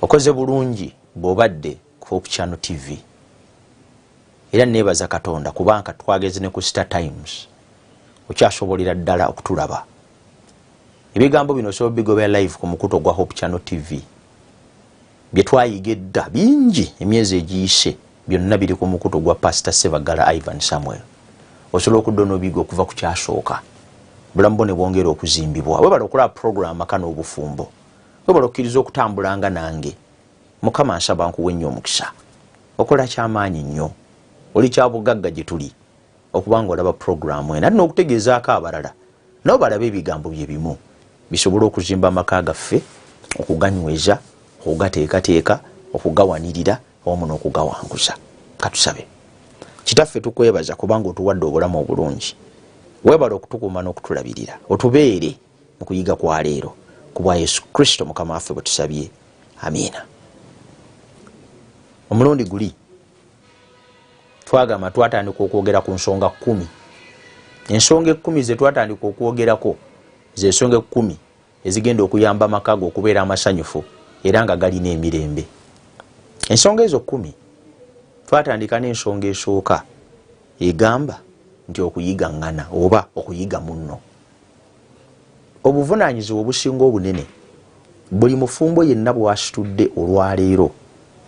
okoze bulungi bw'obadde ku Hope Channel TV. Era nebaza Katonda kubanga twageze ne ku Star Times okyasobolera ddala okutulaba. Ebigambo bino so bigobera live ku mukuto gwa Hope Channel TV. Bye twayigedda bingi emyezi egiyise byonna biri ku mukuto gwa Pastor Sebagala Ivan Samuel. Osobola okuddono bigo okuva ku kyasooka. Bulambo ne bwongera okuzimbibwa. Webala okulaba program akano obufumbo. Webala okkiriza okutambulanga nange. Mukama nsaba nkuwe nnyo omukisa. Okola kyamaanyi nnyo. Oli kyabugagga gye tuli okubanga olaba program ena n'okutegeezaako abalala nabo balabe ebigambo bye bimu bisobola okuzimba amaka gaffe, okuganyweza, okugateekateeka, okugawanirira omu n'okugawanguza. Katusabe. Kitaffe tukwebaza kubanga otuwadde obulamu obulungi. Webala okutukuuma n'okutulabirira otubeere mu kuyiga kwa leero ku bwa Yesu Kristo Mukama waffe bwe tusabye. Amiina. Omulundi guli twagamba twatandika okwogera ku nsonga 10. Ensonga 10 ze twatandika okwogerako ze nsonga 10 ezigenda okuyamba amakago okubeera amasanyufu era nga galina emirembe. Ensonga ezo 10 twatandika n'ensonga esooka egamba nti okuyigangana oba okuyiga munno. Obuvunaanyizibwa obusinga obunene buli mufumbo yenna bw'asitudde olwaleero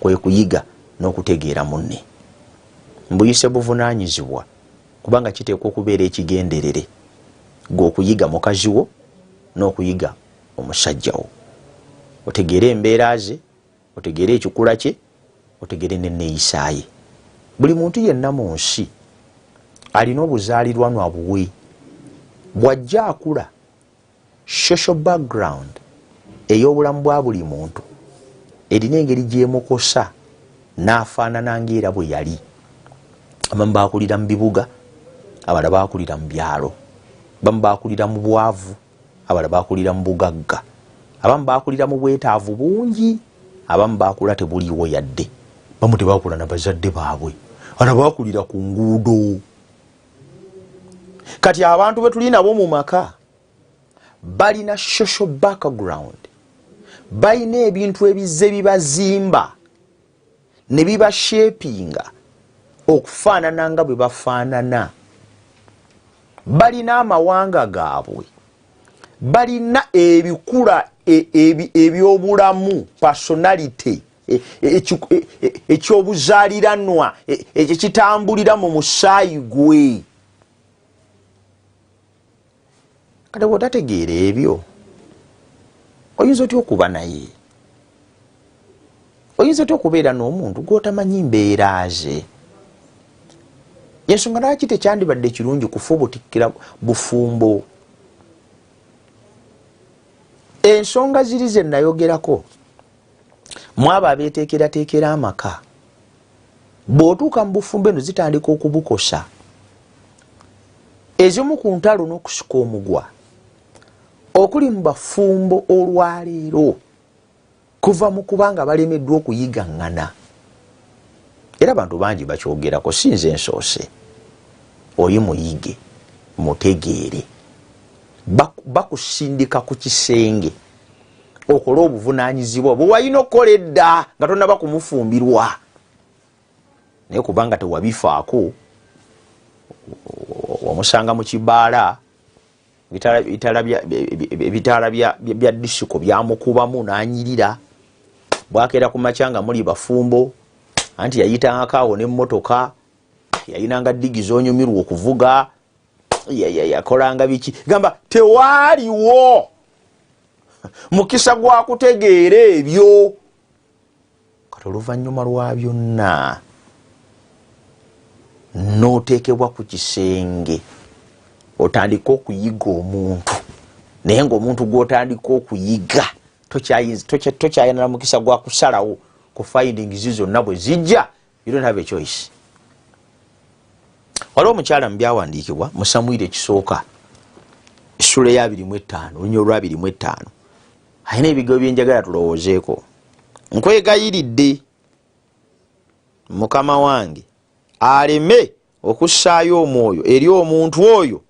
kwe kuyiga n'okutegeera munne. Mbuyise buvunaanyizibwa kubanga kiteekwa okubeera ekigenderere gw'okuyiga mukazi wo n'okuyiga omusajja wo. Otegeere embeera ze, otegeere ekikula kye, otegeere n'enneeyisa ye. Buli muntu yenna mu nsi alina obuzaalirwanwa buwe. Bw'ajja akula social background ey'obulamu bwa buli muntu erina engeri gy'emukosa n'afaanana ng'era bwe yali. Abamu baakulira mu bibuga, abalala baakulira mu byalo. Abamu baakulira mu bwavu, abalala baakulira mu bugagga. Abamu baakulira mu bwetaavu bungi, abamu baakula tebuliiwo yadde. Abamu tebaakula na bazadde baabwe, abalala baakulira ku nguudo. Kati abantu be tuli nabo mu maka balina social background, balina ebintu ebizze bibazimba ne bibashapinga okufaanana nga bwe bafaanana. Balina amawanga gaabwe, balina ebikula ebyobulamu, personality, ekyobuzaaliranwa ekitambulira mu musaayi gwe. Kati bw'otategeera ebyo oyinza otya okuba naye? Oyinza otya okubeera n'omuntu gw'otamanyi mbeera ze? Ensonga lwaki tekyandibadde kirungi kufubutikira bufumbo? Ensonga ziri ze nayogerako mwaba abeeteekerateekera amaka bw'otuuka mu bufumbo eno zitandika okubukosa. Ezimu ku ntalo n'okusika omugwa okuli mu bafumbo olwaleero kuva mu kubanga balemeddwa okuyigangana. Era abantu bangi bakyogerako, si nze nsoose. Oyo muyige, mutegeere. Bakusindika ku kisenge okola obuvunaanyizibwa bwe walina okukola edda nga tonnaba kumufumbirwa. Naye kubanga tewabifaako, wamusanga mu kibaala, ebitaala bya disiko byamukubamu n'anyirira. Bwakeera ku makya nga muli bafumbo, anti yayitangako awo n'emmotoka, yayinanga ddigi z'onyumirwa okuvuga, yakolanga biki. Gamba tewaaliwo mukisa gwa kutegeera ebyo. Kati oluvannyuma lwa byonna n'oteekebwa ku kisenge otandika okuyiga omuntu. Naye ng'omuntu gw'otandika okuyiga tokyayina na mukisa gwa kusalawo ku findings zonna bwe zijja. You don't have a choice. Waliwo omukyala mu byawandiikibwa mu Samwiri ekisooka essula ya 25 olunya olwa 25 ayina ebigambo byenjagala tulowoozeeko. Nkwegayiridde Mukama wange aleme okussaayo omwoyo eri omuntu oyo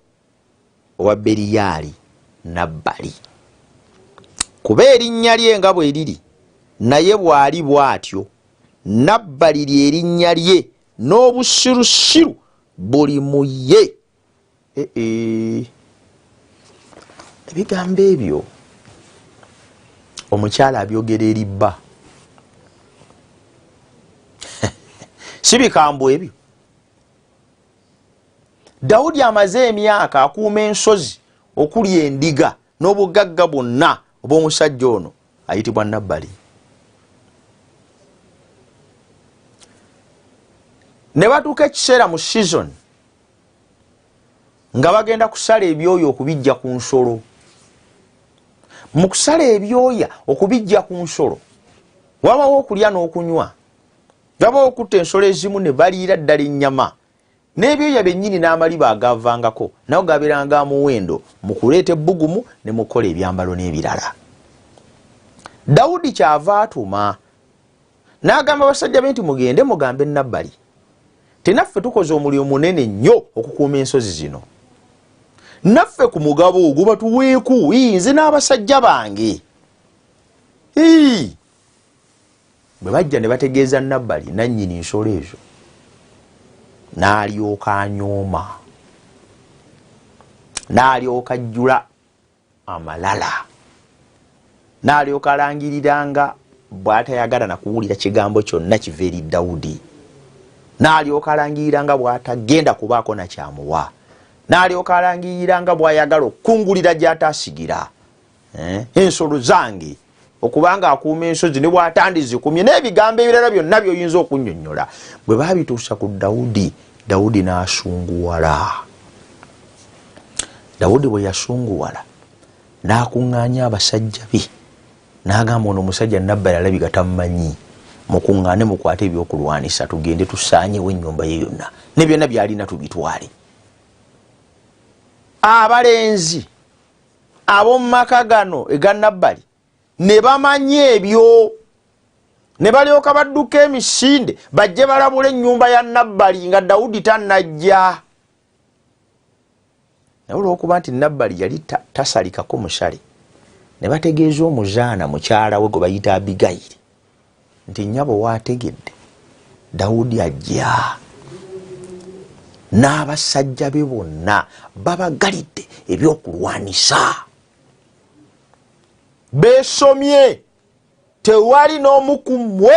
owa Beriyaali Nabbali, kuba erinnya lye nga bwe liri naye bwali bwatyo Nabbali lyerinnya lye n'obusirusiru buli muye. Ebigambo ebyo omukyala abyogera eri bba. Si bikambo ebyo. Dawudi amaze emyaka akuuma ensozi okuli endiga n'obugagga bwonna obw'omusajja ono ayitibwa Nabbali. Ne batuuka ekiseera mu season nga bagenda kusala ebyoya okubijja ku nsolo. Mu kusala ebyoya okubijja ku nsolo wabawo okulya n'okunywa. Wabawo okutta ensolo ezimu ne baliira ddala ennyama. N'ebyoya byennyini n'amaliba agavangako nawo gabeeranga amuwendo mu kuleeta ebbugumu ne mukola ebyambalo n'ebirala. Dawudi kyava atuma n'agamba abasajja be nti mugende mugambe Nabbali. Tenaffe tukoze omulimu munene nnyo okukuuma ensozi zino. Naffe ku mugabo ogwo batuweeku nze n'abasajja bange. Bwe bajja ne bategeeza Nabbali nannyini nsolo ezo n'alyoka anyooma, n'alyoka ajjula amalala, n'alyoka alangiriranga bw'atayagala na kuwulira kigambo kyonna kiva eri Dawudi, n'alyoka alangiriranga bw'atagenda kubaako na kyamuwa, n'alyoka alangiriranga bw'ayagala okungulira gy'ataasigira ensolo zange okubanga akuuma ensozi ne bw'atandizikumye n'ebigambo ebirala byonna by'oyinza okunnyonnyola. Bwe baabituusa ku Dawudi, Dawudi n'asunguwala. Dawudi bwe yasunguwala n'akuŋŋaanya abasajja be n'agamba ono omusajja Nabbali alabika tamumanyi, mukuŋŋaane mukwate ebyokulwanisa tugende tusaanyewo ennyumba ye yonna ne byonna by'alina tubitwale. Abalenzi ab'omu maka gano ega Nabbali ne bamanya ebyo, ne balyoka badduka emisinde bajje balabula ennyumba ya Nabbali nga Dawudi tannajja. Naye olw'okuba nti Nabbali yali tasalikako musale, ne bategeeza omuzaana mukyala we gwe bayita Abigayiri nti nnyabo waategedde Dawudi ajja n'abasajja be bonna babagalidde ebyokulwanisa. Beesomye, tewali n'omu ku mmwe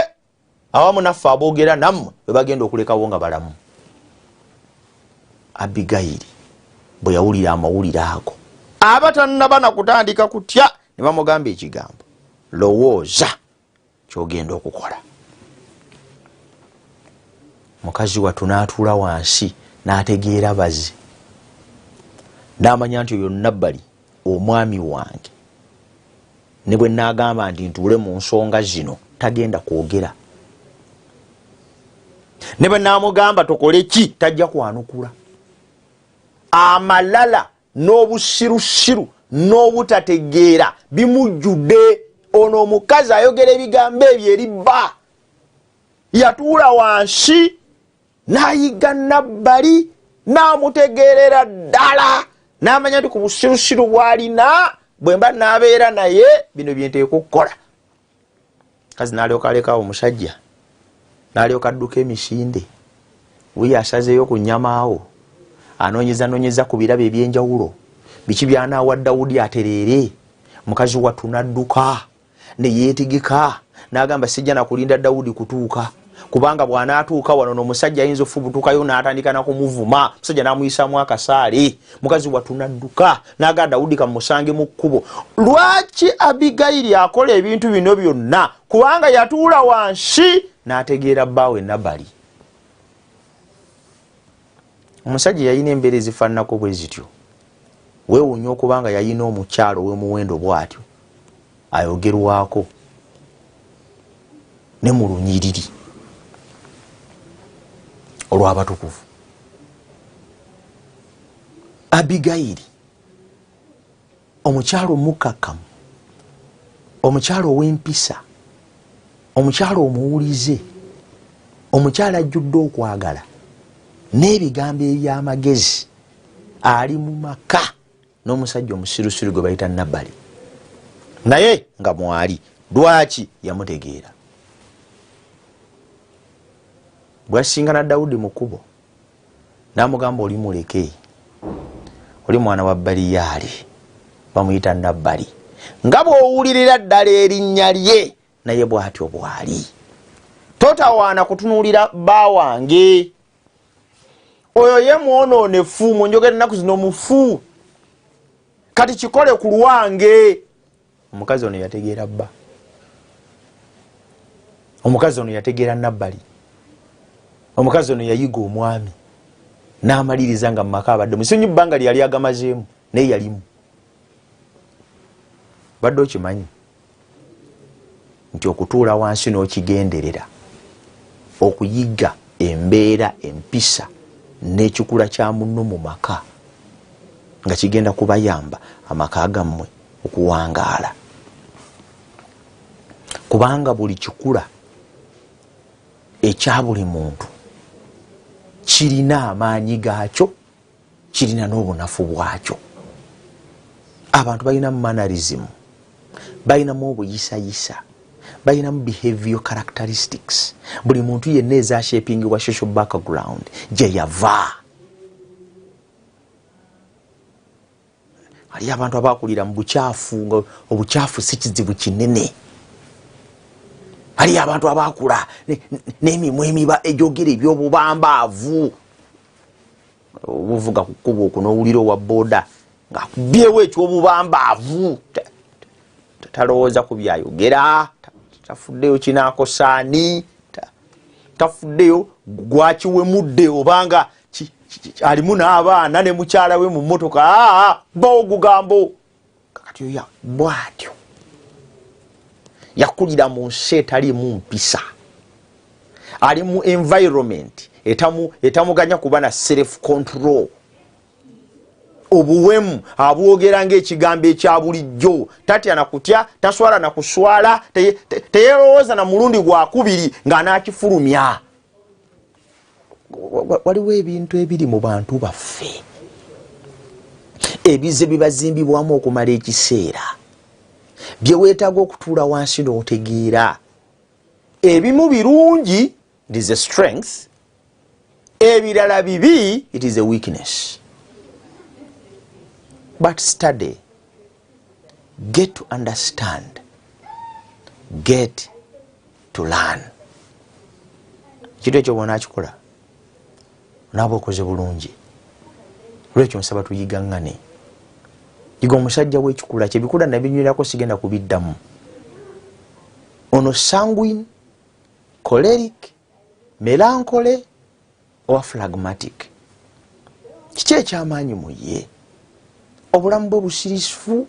awamu naffe aboogera nammwe bwe bagenda okulekawo nga balamu. Abigayiri bwe yawulira amawulire ago, abatannaba na kutandika kutya ne bamugamba ekigambo, lowooza ky'ogenda okukola. Mukazi wattu n'atuula wansi n'ategeera baze, n'amanya nti oyo Nabbali omwami wange, ne bwe n'agamba nti ntuule mu nsonga zino tagenda kwogera, ne bwe n'amugamba tokole ki tajja kwanukula. Amalala n'obusirusiru n'obutategeera bimujjudde. Ono omukazi ayogera ebigambo ebyo eri bba. Yatuula wansi n'ayiga Nabbali n'amutegeerera ddala, n'amanya nti ku busirusiru bw'alina bwe mba n'abeera naye bino bye nteeka okukola. Kazi n'alyoka alekawo omusajja, n'alyoka adduka emisinde, we yasazeeyo ku nnyamaawo, anoonyeza ku birabo eby'enjawulo biki by'anaawa Dawudi atereere. Mukazi wattu n'adduka ne yeetegeka n'agamba sijja na kulinda Dawudi kutuuka, kubanga bw'anaatuuka wano n'omusajja ayinza ofubutukayo n'atandika na kumuvuma, musajja n'amuyisaamu akasaale. Mukazi wattu n'adduka n'agamba Dawudi kamusange mu kkubo. Lwaki Abigayiri akola ebintu bino byonna? Kubanga yatuula wansi n'ategeera bbaawe Nabbali. Omusajja yalina embeera ezifaananako bwe zityo. Weewuunya okubanga yalina omukyalo w'emuwendo bw'atyo ayogerwako ne mu lunyiriri olw'abatukuvu. Abigayiri omukyalo omukakkamu, omukyalo ow'empisa, omukyalo omuwulize, omukyalo ajjudde okwagala n'ebigambo eby'amagezi, ali mu maka n'omusajja omusirusiru gwe bayita Nabbali, naye nga mwali Lwaki yamutegeera. Bwasingana Dawudi mu kkubo n'amugamba oli muleke, oli mwana wa Baliyaali, bamuyita Nabbali, nga bw'owulirira ddala erinnya lye naye bw'atyo bw'ali. Totawaana kutunuulira bba wange, oyo ye mwonoonefu, munjogera ennaku zino mufu, kati kikole ku lwange. Omukazi ono yategeera bba, omukazi ono yategeera Nabbali, omukazi ono yayiga omwami n'amaliriza nga mu maka abadde musonyi bbanga lyali agamazeemu naye yalimu. Badde okimanyi nti okutuula wansi n'okigenderera okuyiga embeera empisa n'ekikula kya munno mu maka nga kigenda kubayamba amaka gammwe okuwangaala, kubanga buli kikula ekya buli muntu kirina amaanyi gaakyo, kirina n'obunafu bwakyo. Abantu balinamu mannerism, balinamu obuyisayisa, balinamu behavioral characteristics. Buli muntu yenna ezashapingibwa social background gye yava. Waliyo abantu abakulira mu bukyafu nga obukyafu si kizibu kinene. Waliyo abantu abakula n'emimwa emiba egyogera eby'obubambaavu. Obuvuga ku kkubo okwo n'owulira owa booda ng'akubyewo eky'obubambaavu, talowooza ku byayogera, tafuddeyo kinaakosaani, tafuddeyo gwakiwemudde obanga alimu n'abaana ne mukyala we mu mmotoka. Bawo gugambo kakati oyo bw'atyo yakulira mu nsi etalimu mpisa, ali mu environment etamuganya kuba na self control, obuwemu abwogera ng'ekigambo ekya bulijjo, tatya na kutya, taswala na kuswala, teyerowooza na mulundi gwakubiri ng'anaakifulumya. Waliwo ebintu ebiri mu bantu baffe ebize bibazimbibwamu okumala ekiseera bye weetaaga okutuula wansi n'otegeera. Ebimu birungi, it is a strength, ebirala bibi, it is a weakness. But study, get to understand, get to learn. Kitu ekyo bw'ona akikola naaba okoze bulungi. Olwekyo nsaba tuyigangane. Yiga omusajja w'ekikula kye, bikula nabinywerako sigenda kubiddamu. Ono sanguine, choleric, melancholy or phlegmatic. Kiki ekyamaanyi mu ye? Obulamu bwe busirisifu?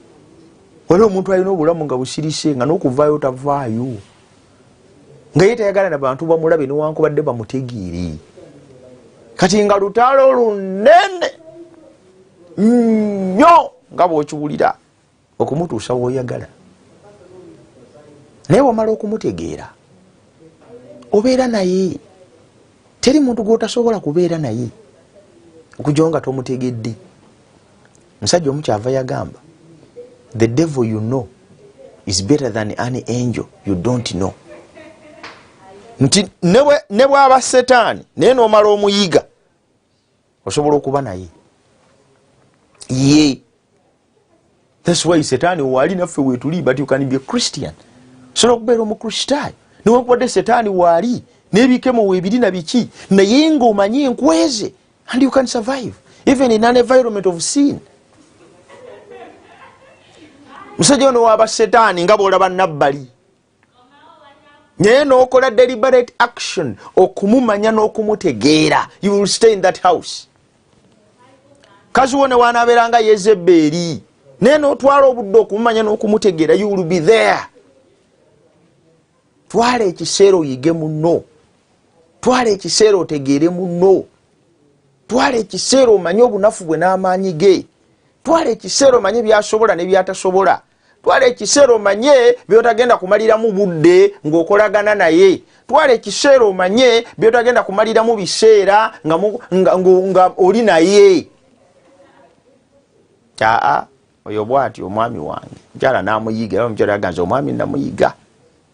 Waliwo omuntu alina obulamu nga busirise nga n'okuvaayo tavaayo, nga ye tayagala na bantu bamulabe newankubadde bamutegeere. Kati nga lutalo lunene nnyo nga bw'okiwulira okumutuusa w'oyagala. Naye wamala okumutegeera obeera naye. Teri muntu gw'otasobola kubeera naye okujjawo nga tomutegedde. Musajja omu kyava yagamba, the devil you know is better than an angel you don't know. Nti ne bw'aba setaani naye n'omala omuyiga osobola okuba naye. Ye. That's why setaani wali naffe weetuli, but you can be a Christian. Osobola okubeera omukristaayo newankubadde setaani wali n'ebikemo weebiri na biki, naye ng'omanyi enkweze, and you can survive even in an environment of sin. Musajja ono waba setaani nga bw'olaba Nabbali, naye n'okola deliberate action okumumanya n'okumutegeera, you will stay in that house. Kazi wone wanaabeeranga Yezeberi, naye n'otwala obudde okumumanya n'okumutegeera, you will be there. Twala ekiseera oyige munno, twala ekiseera otegeere munno, twala ekiseera omanye obunafu bwe n'amaanyi ge, twala ekiseera omanye byasobola ne byatasobola, twala ekiseera omanye byotagenda kumaliramu budde ng'okolagana naye, twala ekiseera omanye byotagenda kumaliramu biseera nga oli naye. Oyo bw'atyo omwami wange, mukyala n'amuyiga, era omukyala yaganza omwami namuyiga.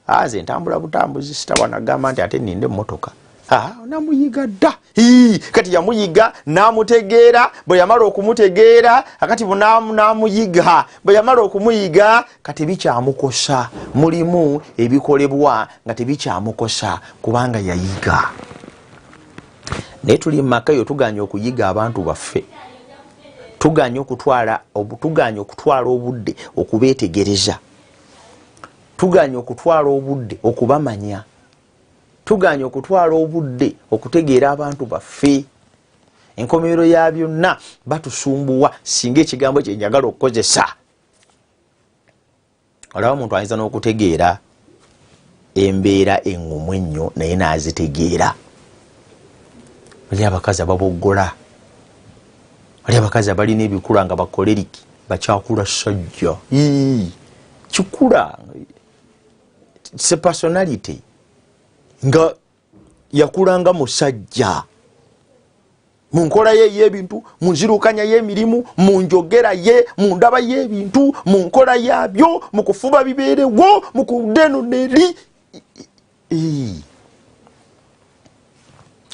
Aze ntambula butambuzi sitawana gamba nti ate ninde mmotoka. Namuyiga dda. Kati yamuyiga namutegeera, bwe yamala okumutegeera akati namuyiga, bwe yamala okumuyiga kati bikyamukosa. Mulimu ebikolebwa nga tebikyamukosa kubanga yayiga. Naye tuli mu maka yo tuganya okuyiga abantu baffe. Tuganya okutwala obudde okubeetegereza. Tuganya okutwala obudde okubamanya. Tuganya okutwala obudde okutegeera abantu baffe. Enkomerero ya byonna batusumbuwa singa ekigambo kye njagala okukozesa. Olaba omuntu ayinza n'okutegeera embeera eŋŋumu ennyo naye n'azitegeera. Bali abakazi ababoggola. Bali abakazi abalina ebikula nga bakoleriki bakyakula sajja. Kikula. It's a personality. Nga yakulanga musajja. Mu nkola ye y'ebintu, mu nzirukanya y'emirimu, mu njogera ye, mu ndaba y'ebintu, mu nkola yabyo, mu kufuba bibeerewo, mu kudenoneri.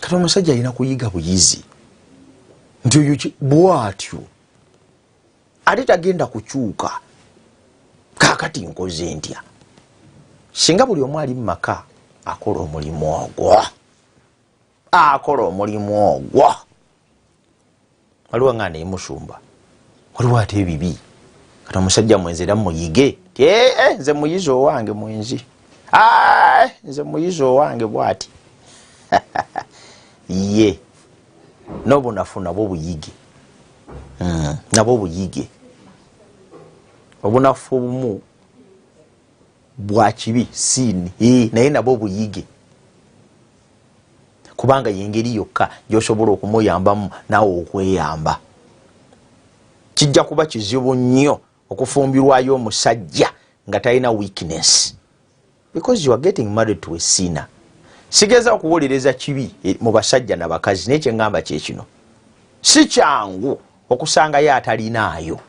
Kati omusajja alina kuyiga buyizi. Nti oyo bw'atyo ate tagenda kukyuka. Kaakati nkoze ntya? Singa buli omu ali mu maka akola omulimu ogwo. Akola omulimu ogwo. Waliwo nga nemusumba. Waliwo ate ebibi. Kati omusajja mwenzi era muyige. Nze muyizi owange mwenzi. Nze muyizi owange bw'ati. Ye. N'obunafu nabwo buyige. Nabwo buyige. Obunafu obumu bwa kibi siini naye nabwo buyige. Kubanga yengeri yokka gy'osobola okumuyambamu naawe okweyamba. Kijja kuba kizibu nnyo okufumbirwayo omusajja nga talina weakness. Because you are getting married to a sinner. Sigeza okuwolereza kibi mu basajja n'abakazi naye kye ngamba kye kino. Si kyangu okusangayo atalinaayo.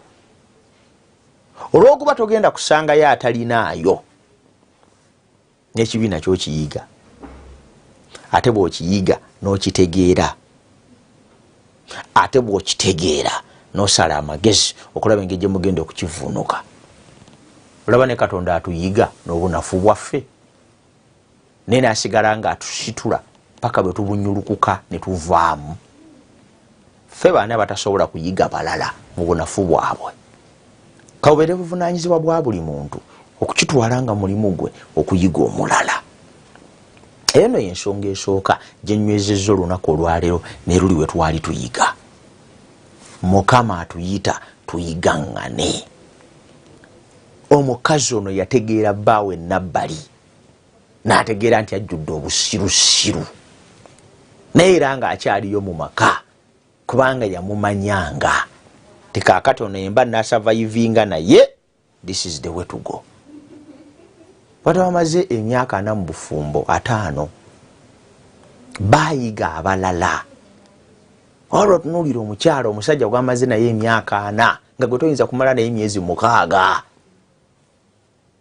Olw'okuba togenda kusangayo atalinaayo n'ekibi nakyo kiyiga. Ate bw'okiyiga n'okitegeera. Ate bw'okitegeera n'osala amagezi okulaba engeri gye mugenda okukivuunuka. Olaba ne Katonda atuyiga n'obunafu bwaffe. Naye n'asigala nga atusitula paka bwe tubunyulukuka ne tuvaamu. Ffe baana batasobola kuyiga balala mu bunafu bwabwe. Kabubeere buvunaanyizibwa bwa buli muntu okukitwala nga mulimu gwe okuyiga omulala. Eno y'ensonga esooka gye nywezezza olunaku olwaleero ne luli we twali tuyiga. Mukama atuyita tuyigangane. Omukazi ono yategeera bbaawe Nabbali n'ategeera nti ajjudde obusirusiru. Naye era ng'akyaliyo mu maka kubanga yamumanyanga. Tikaakati ono yemba n'asavaivinga naye. This is the way to go. Watu bamaze emyaka 4 mu bufumbo 5 bayiga abalala. Olwo tunuulira omukyalo omusajja gw'amaze naye emyaka 4 nga gwe toyinza kumala naye emyezi 6.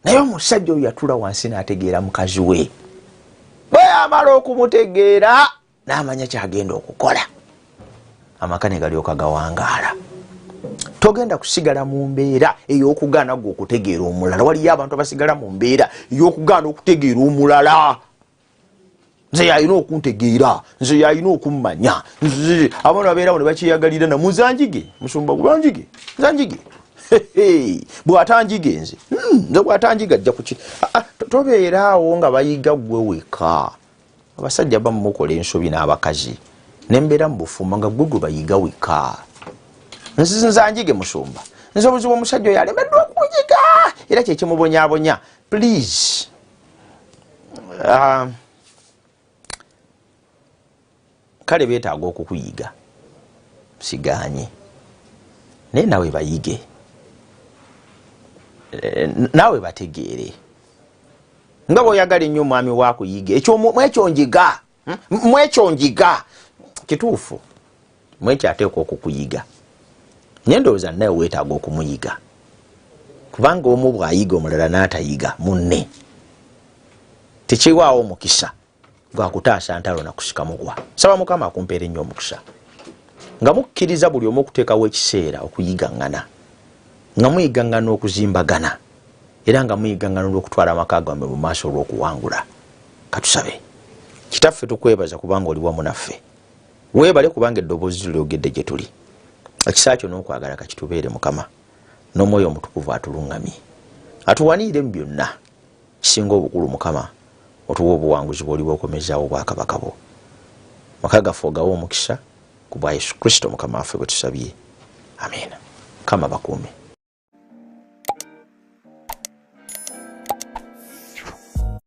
Naye omusajja oyo yatula wansi n'ategeera mukazi we. Bwe yamala okumutegeera n'amanya kyagenda okukola. Amaka ne galyoka gawangaala. Togenda kusigala mu mbeera ey'okugaana gwe okutegeera omulala. Waliyo abantu abasigala mu mbeera ey'okugaana okutegeera omulala. Nze yalina okuntegeera, nze yalina okummanya, nze abantu babeerawo ne bakyeyagalira na muzanjige. Musumba gubanjige, nzanjige. Bw'atanjige nze bw'atanjiga ajja kuki. Tobeeraawo nga bayiga gwe weka. Abasajja abamu mukola ensobi n'abakazi n'embeera mu bufumbo nga gwe bayiga weka. Nzanjige musumba. Nze obuzibu omusajja oyo alemeddwa okunyiga era kye kimubonyaabonya. Please. Kale beetaaga okukuyiga. Siganye. Naye nawe bayige. Nawe bategeere. Nga bw'oyagala ennyo omwami waakuyiga. Ekyo mwekyonjiga. Mwekyonjiga. Kituufu. Mwekyateekwa okukuyiga. Nyendowooza naye weetaaga okumuyiga. Kubanga omu bw'ayiga omulala n'atayiga munne. tekiwaawo omukisa gwakutaasa ntalo nakusika mugwa. Saba Mukama akumpeera ennyo omukisa nga mukkiriza buli omu okuteekawo ekiseera okuyigangana, nga muyigangana okuzimbagana, era nga muyigangana olw'okutwala amaka gammwe mu maaso olw'okuwangula. Katusabe. Kitaffe tukwebaza kubanga oli wamu naffe. Weebale kubanga eddoboozi lyogedde gye tuli. Ekisa kyo n'okwagala kakitubeere Mukama, n'omwoyo omutukuvu atulungamye, atuwaniire mu byonna. Kisinga obukulu Mukama, otuwa obuwanguzi bw'oli bw'okomezaawo obwakabaka bwo. Maka gaffe ogawa omukisa ku bwa Yesu Kristo Mukama waffe bwe tusabye. Amen. Mukama bakuume.